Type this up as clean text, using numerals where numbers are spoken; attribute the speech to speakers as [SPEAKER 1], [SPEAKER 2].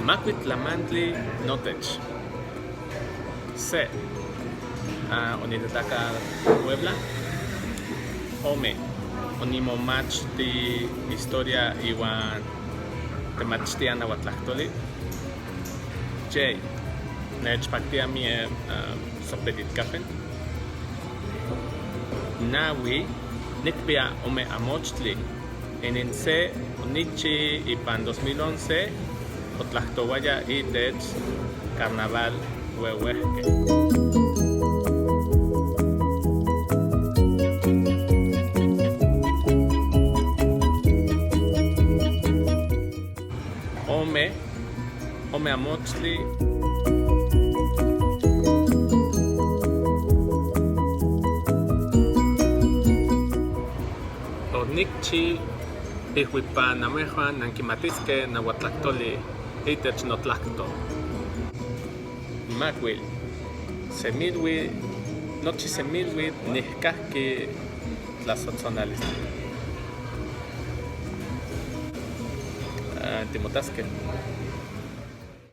[SPEAKER 1] Macuitlamantli notech. Se. Onitataca Puebla. Ome. Onimomachti historia iwan temachtia nahuatlactoli. J. Nechpactia mi sopetitcafen. Nawi. Nicpia ome amochtli. En se onichi ipan 2011 otlactowaya itech carnaval huehuehque. Ome amochtli. Onikchi ihuipan namejuan nankimatisque nahuatlactoli itech notlacto. Macuil. Semilhui, nochi semilhui nihcahki tlasotzonalistli. Timotasque.